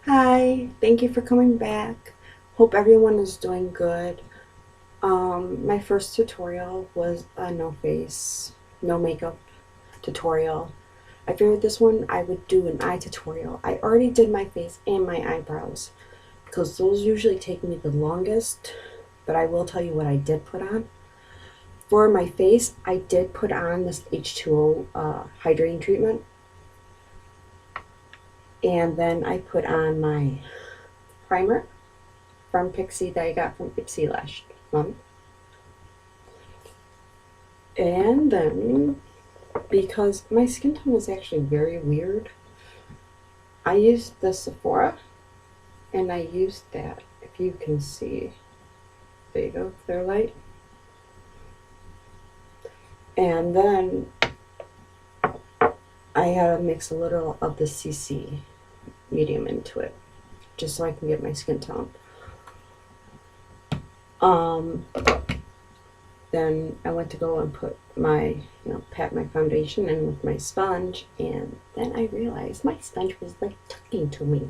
Hi, thank you for coming back. Hope everyone is doing good. My first tutorial was a no face, no makeup tutorial. I figured this one I would do an eye tutorial. I already did my face and my eyebrows because those usually take me the longest, but I will tell you what I did put on. For my face, I did put on this H2O hydrating treatment, and then I put on my primer from Pixie that I got from Ipsy last month. And then, because my skin tone is actually very weird, I used the Sephora and I used that, if you can see, there you go, clear light. And then I had to mix a little of the CC medium into it, just so I can get my skin tone. Um, then I went to go and put my, pat my foundation in with my sponge, and then I realized my sponge was like talking to me,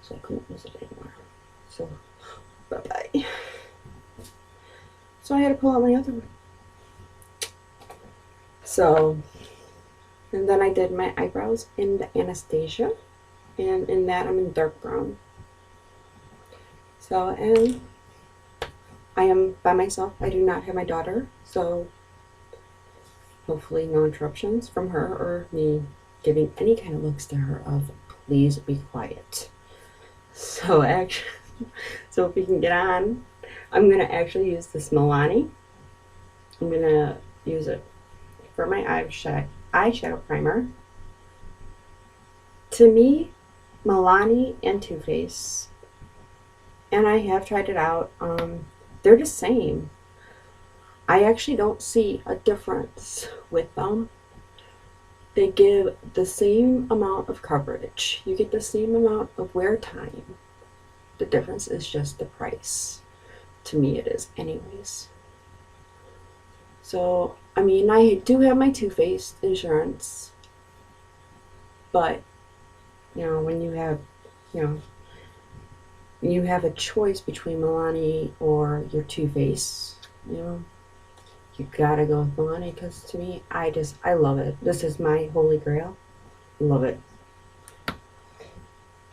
so I couldn't use it anymore. So, bye bye. So I had to pull out my other one. So, and then I did my eyebrows in the Anastasia, and in that I'm in dark brown. So, and I am by myself. I do not have my daughter, so hopefully no interruptions from her or me giving any kind of looks to her of please be quiet. So actually, so if we can get on, I'm gonna actually use this Milani. I'm gonna use it for my eyeshadow primer. To me, Milani and Too Faced, and I have tried it out. They're the same. I actually don't see a difference with them. They give the same amount of coverage. You get the same amount of wear time. The difference is just the price. To me, it is, anyways. So, I mean, I do have my Too Faced insurance, but when you know, you have a choice between Milani or your Too Faced, you gotta go with Milani because to me, I love it. This is my holy grail. Love it.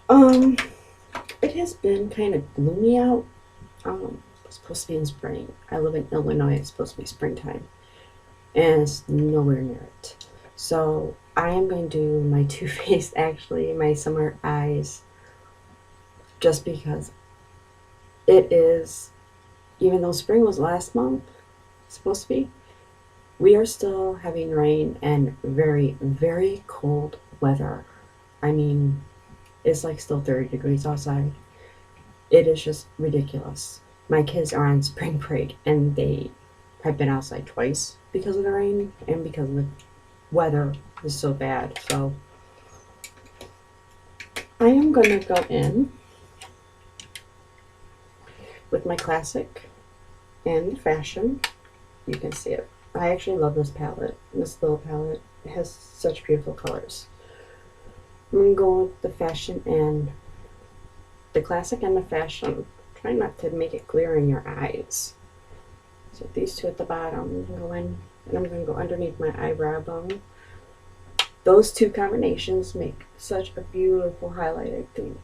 Um, it has been kind of gloomy out. It's supposed to be in spring. I live in Illinois. It's supposed to be springtime, and it's nowhere near it. So I am going to do my Too Faced, actually, my summer eyes, just because it is. Even though spring was last month, it's supposed to be, we are still having rain and very, very cold weather. I mean, it's like still 30 degrees outside. It is just ridiculous. My kids are on spring break and they have been outside twice because of the rain and because the weather is so bad. So I am going to go in with my classic and fashion. You can see it. I actually love this palette. This little palette. It has such beautiful colors. I'm going to go with the fashion and the classic and the fashion. Try not to make it glare in your eyes. So these two at the bottom, I'm going to go in and I'm going to go underneath my eyebrow bone. Those two combinations make such a beautiful highlighted thing.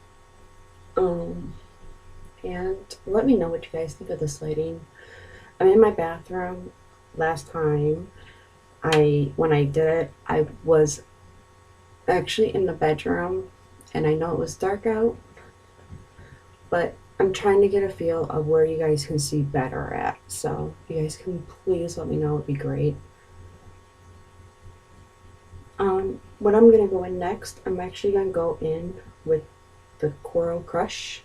And let me know what you guys think of this lighting. I'm in my bathroom. Last time when I did it, I was actually in the bedroom, and I know it was dark out, but I'm trying to get a feel of where you guys can see better at. So if you guys can please let me know, it'd be great. What I'm gonna go in next, I'm actually gonna go in with the Coral Crush,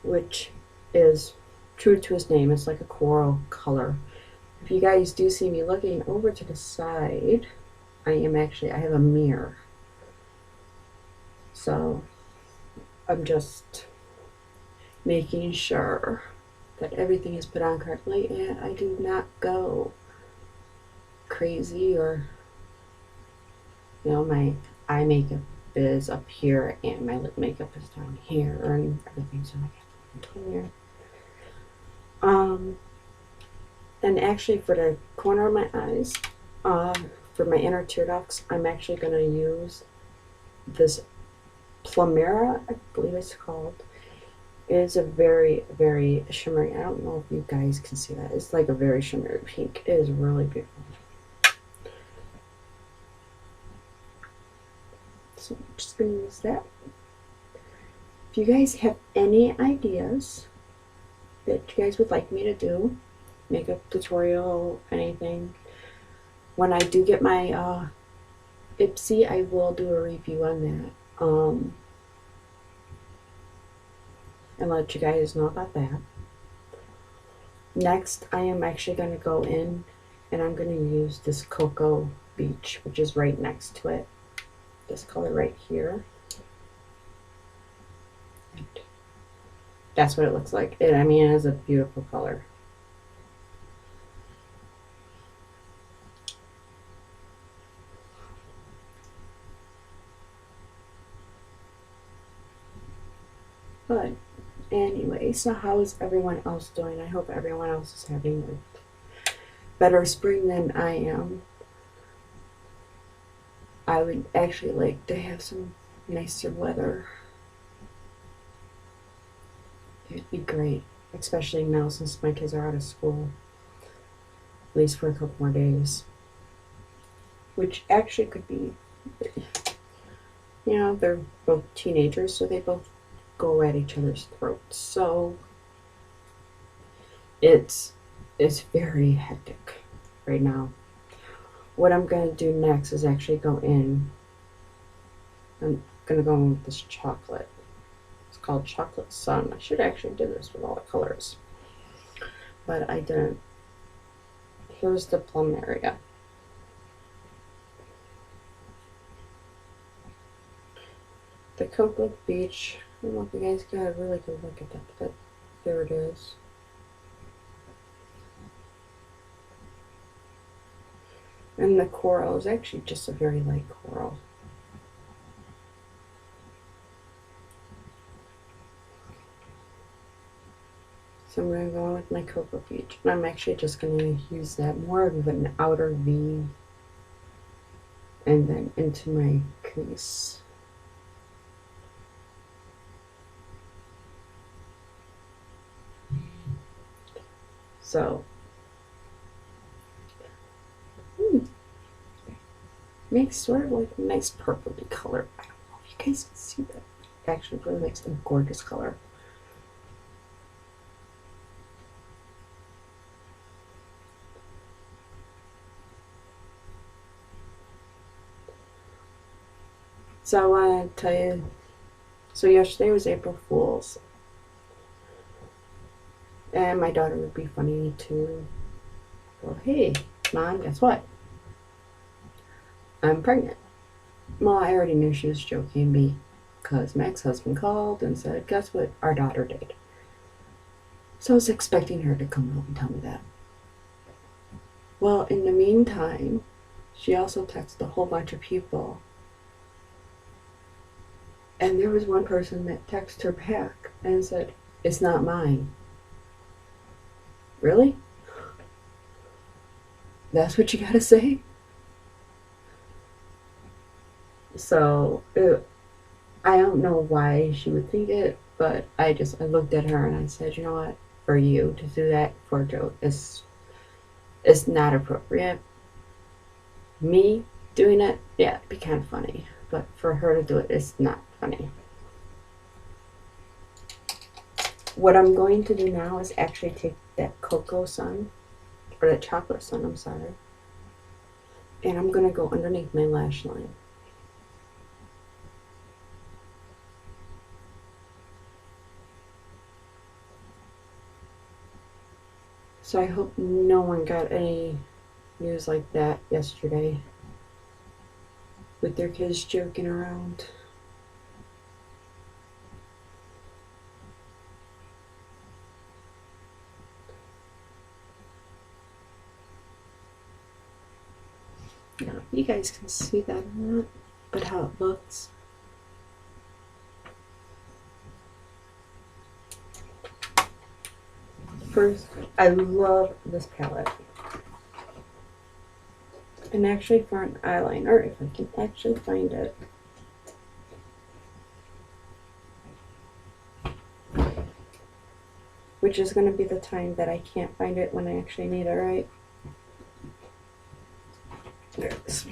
which is true to its name. It's like a coral color. If you guys do see me looking over to the side, I have a mirror. So I'm just making sure that everything is put on correctly and I do not go crazy or my eye makeup is up here and my lip makeup is down here and everything's in my contour. And actually for the corner of my eyes, for my inner tear ducts, I'm actually going to use this Plumera, I believe it's called. It is a very, very shimmery. I don't know if you guys can see that. It's like a very shimmery pink. It is really beautiful. So I'm just going to use that. If you guys have any ideas that you guys would like me to do, makeup tutorial, anything, when I do get my Ipsy, I will do a review on that. And let you guys know about that. Next, I am actually going to go in and I'm going to use this Cocoa Beach, which is right next to it. This color right here. And that's what it looks like. I mean, it is a beautiful color. But anyway, so how is everyone else doing? I hope everyone else is having a better spring than I am. I would actually like to have some nicer weather. It'd be great, especially now since my kids are out of school, at least for a couple more days. Which actually could be, you know, they're both teenagers, so they both go at each other's throats. So it's very hectic right now. What I'm going to do next is actually go in. I'm going to go in with this chocolate. It's called Chocolate Sun. I should actually do this with all the colors, but I didn't. Here's the plum area. The Cocoa Beach. I don't know if you guys got a really good look at that, but there it is. And the coral is actually just a very light coral. So I'm going to go on with my Cocoa Beach. And I'm actually just going to use that more of an outer V and then into my crease. So, makes sort of like a nice purpley color. I don't know if you guys can see that. It actually really makes a gorgeous color. So I want to tell you, so yesterday was April Fool's. And my daughter would be funny to go, hey, Mom, guess what? I'm pregnant. Well, I already knew she was joking me because my ex-husband called and said, guess what? Our daughter did. So I was expecting her to come out and tell me that. Well, in the meantime, she also texted a whole bunch of people. And there was one person that texted her back and said, it's not mine. Really? That's what you gotta say? So, I don't know why she would think it, but I looked at her and I said, you know what? For you to do that for a joke is not appropriate. Me doing it, yeah, it'd be kind of funny. But for her to do it, it's not funny. What I'm going to do now is actually take that Cocoa Sun, or that Chocolate Sun, I'm sorry, and I'm going to go underneath my lash line. So I hope no one got any news like that yesterday with their kids joking around. I don't know if you guys can see that or not, but how it looks. First, I love this palette. And actually for an eyeliner, if I can actually find it. Which is going to be the time that I can't find it when I actually need it, right? There it is.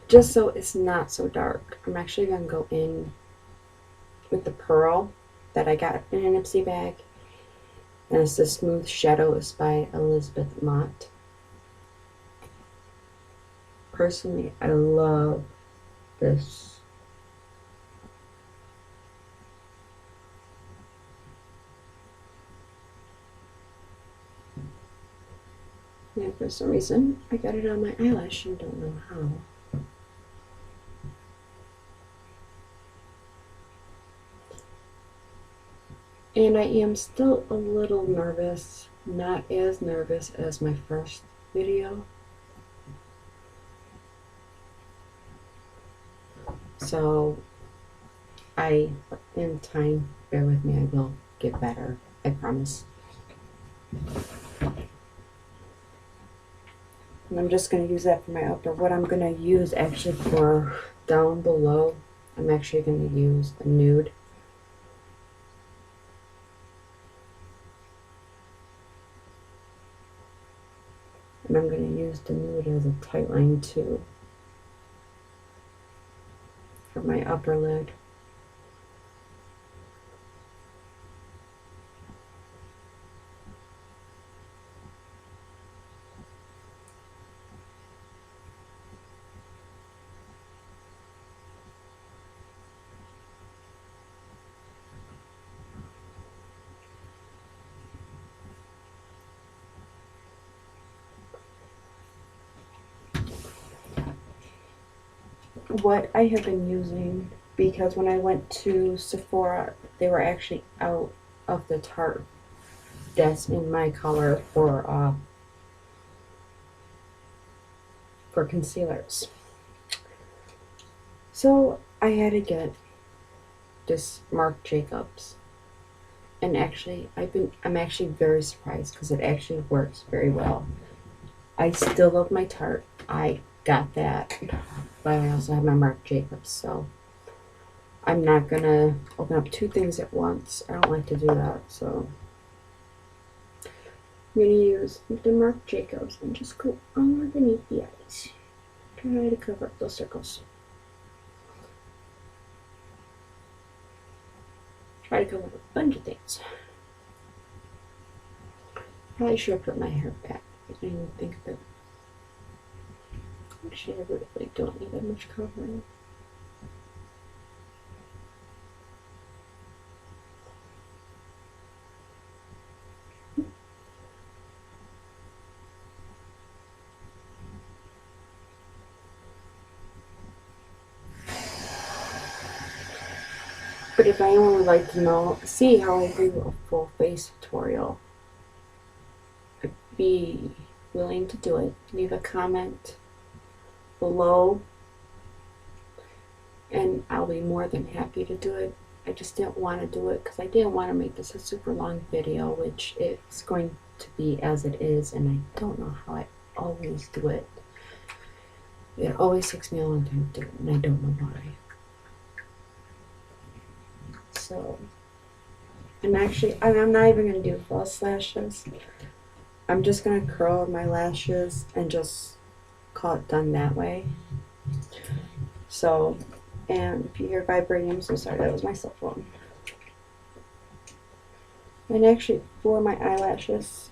Just so it's not so dark, I'm actually going to go in with the pearl that I got in an Ipsy bag. And it's the Smooth Shadows by Elizabeth Mott. Personally, I love this. Yeah, for some reason, I got it on my eyelash and don't know how. And I am still a little nervous, not as nervous as my first video. So, in time, bear with me, I will get better, I promise. And I'm just going to use that for my upper. What I'm going to use actually for down below, I'm actually going to use a nude. And I'm going to use the nude as a tight line too for my upper lid. What I have been using, because when I went to Sephora, they were actually out of the Tarte that's in my color for concealers. So I had to get this Marc Jacobs, and actually I'm actually very surprised because it actually works very well. I still love my Tarte. I got that, but I also have my Marc Jacobs, so I'm not gonna open up two things at once. I don't like to do that, so I'm gonna use the Marc Jacobs and just go underneath the eyes. Try to cover up those circles. Try to cover up a bunch of things. Probably should have put my hair back. I didn't even think of it. Actually, I really don't need that much covering. But if anyone would like to see how I do a full face tutorial, I'd be willing to do it. Leave a comment below and I'll be more than happy to do it. I just didn't want to do it because I didn't want to make this a super long video, which it's going to be as it is, and I don't know how I always do it. It always takes me a long time to do it, and I don't know why. So, I'm not even going to do false lashes. I'm just going to curl my lashes and just call it done that way. So, and if you hear vibrating, I'm so sorry, that was my cell phone. And actually, for my eyelashes,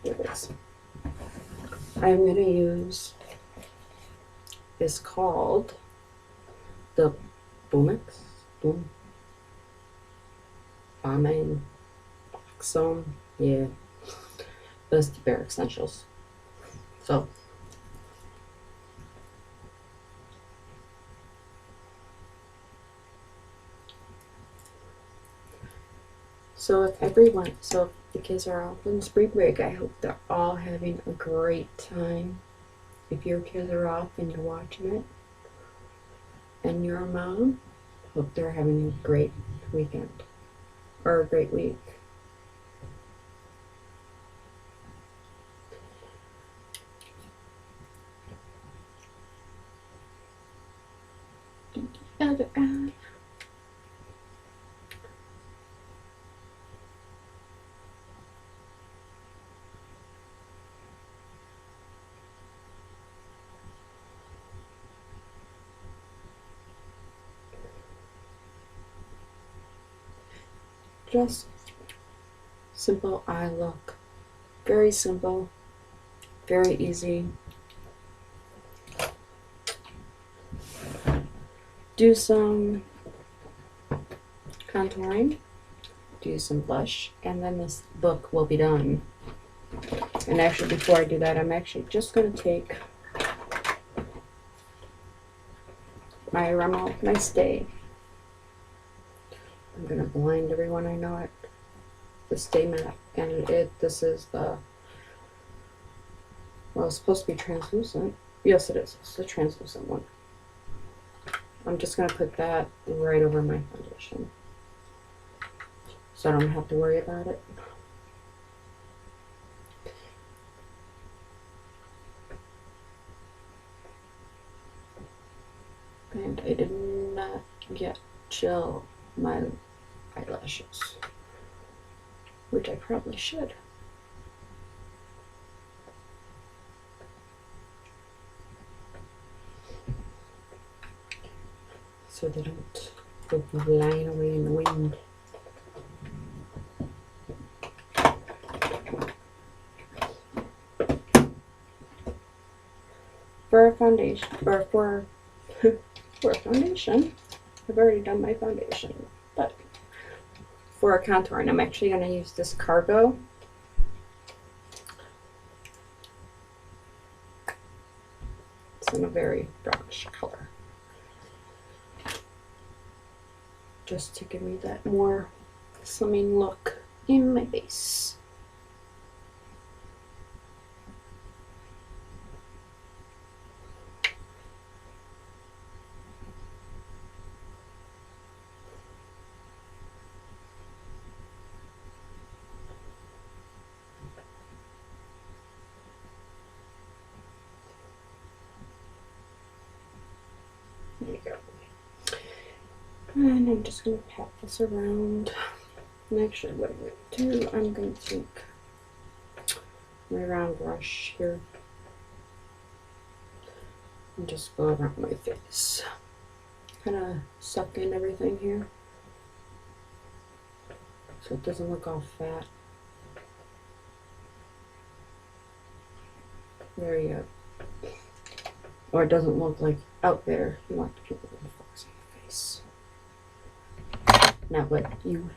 here it is. I'm going to use, it's called the Boomix, Balmain, yeah, that's the Bare Essentials. So if the kids are off on spring break, I hope they're all having a great time. If your kids are off and you're watching it, and you're a mom, Hope they're having a great weekend or a great week. Other eye. Just simple eye look. Very simple, very easy. Do some contouring, do some blush, and then this look will be done. And actually, before I do that, I'm actually just going to take my Rimmel Nice Day. I'm going to blind everyone I know it. The Stay Matte, and this is the, well, it's supposed to be translucent. Yes, it is. It's the translucent one. I'm just going to put that right over my foundation, so I don't have to worry about it. And I did not yet gel my eyelashes, which I probably should. So they don't go flying away in the wind. For a foundation, or for a foundation, I've already done my foundation, but for a contouring, I'm actually going to use this Cargo. It's in a very brownish color, just to give me that more slimming look in my face. There you go. And I'm just going to pat this around. And actually, what I'm going to do, I'm going to take my round brush here and just go around my face. Kind of suck in everything here so it doesn't look all fat. There you go. Or it doesn't look like out there. You want people to focus on your face. Not what you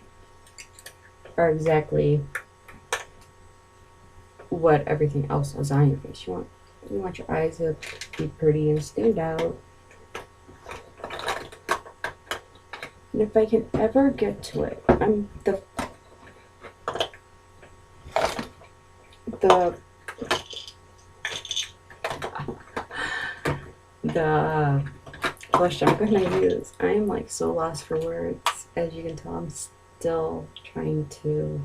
are exactly what everything else is on your face. You want your eyes to be pretty and stand out. And if I can ever get to it, I'm the blush I'm gonna use. I am like so lost for words. As you can tell, I'm still trying to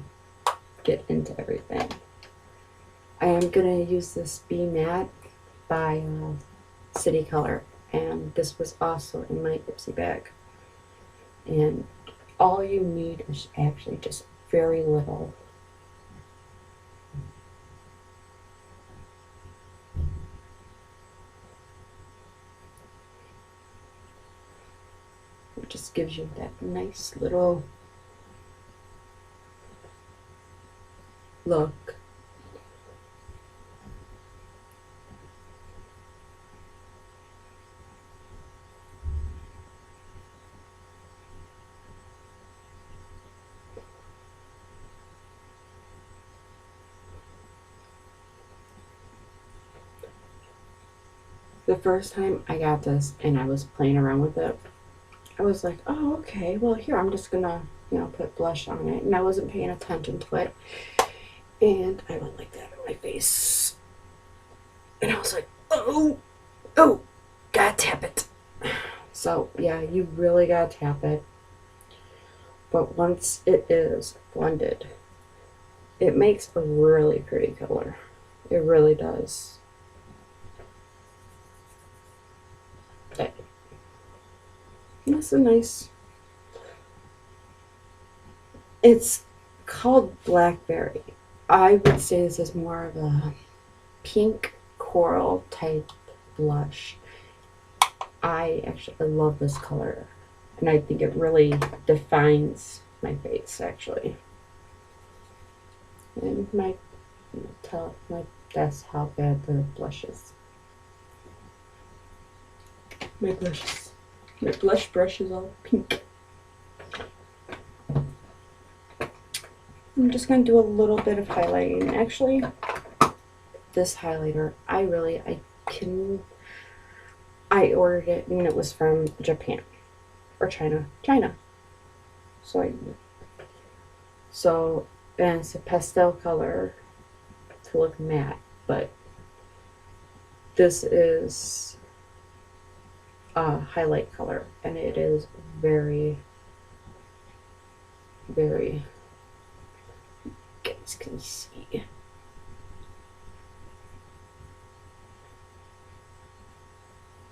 get into everything. I am gonna use this Be Matte by City Color, and this was also in my Ipsy bag. And all you need is actually just very little. It just gives you that nice little look. The first time I got this and I was playing around with it, I was like, oh, okay, well, here, I'm just gonna, put blush on it. And I wasn't paying attention to it. And I went like that on my face. And I was like, oh, gotta tap it. So yeah, you really gotta tap it. But once it is blended, it makes a really pretty color. It really does. Okay. That's a nice. It's called Blackberry. I would say this is more of a pink coral type blush. I love this color, and I think it really defines my face actually. And that's how bad the blush is. My blush brush is all pink. I'm just going to do a little bit of highlighting. Actually, this highlighter, I ordered it and it was from Japan or China. So and it's a pastel color to look matte, but this is a highlight color, and it is very, very, you guys can see.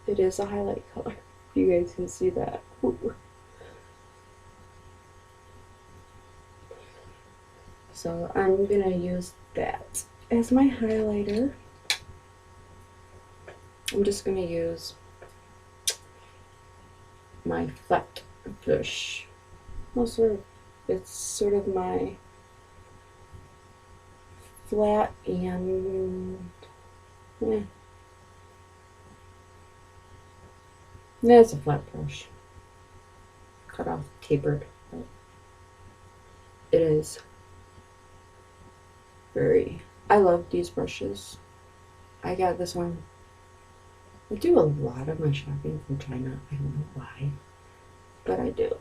It is a highlight color. You guys can see that. Ooh. So I'm gonna use that as my highlighter. I'm just gonna use my flat brush. It's sort of my flat and it's a flat brush. Cut off, tapered. But it is very. I love these brushes. I got this one. I do a lot of my shopping from China. I don't know why, but I do.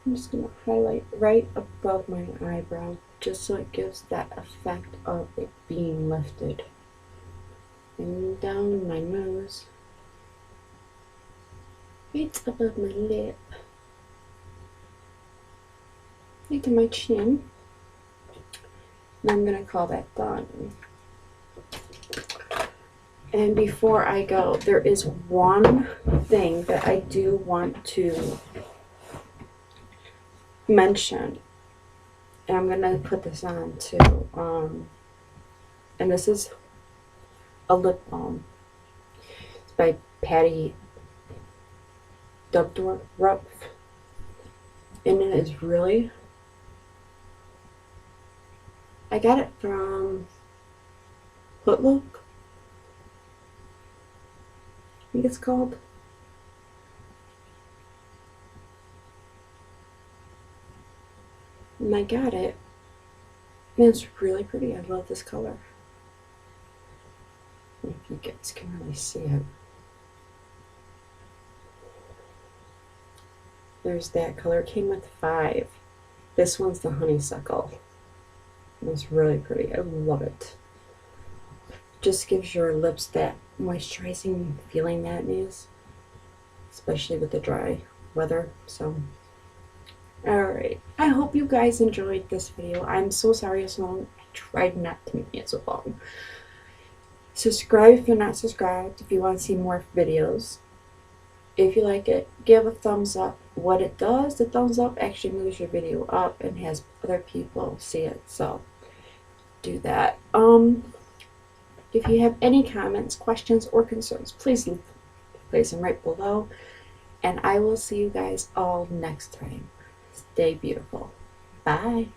I'm just going to highlight right above my eyebrow just so it gives that effect of it being lifted. And down my nose, right above my lip, right to my chin. And I'm going to call that done. And before I go, there is one thing that I do want to mention. And I'm going to put this on too. And this is a lip balm. It's by Patty Dubdorf. And it is really, I got it from Hootlook, I think it's called. And I got it, and it's really pretty. I love this color. If you guys can really see it. There's that color. It came with 5. This one's the honeysuckle. It's really pretty. I love it. Just gives your lips that moisturizing feeling that it is, especially with the dry weather. So, alright. I hope you guys enjoyed this video. I'm so sorry it's long. I tried not to make it so long. Subscribe if you're not subscribed if you want to see more videos. If you like it, give a thumbs up. What it does, the thumbs up actually moves your video up and has other people see it. So do that. If you have any comments, questions, or concerns, please place them right below. And I will see you guys all next time. Stay beautiful. Bye.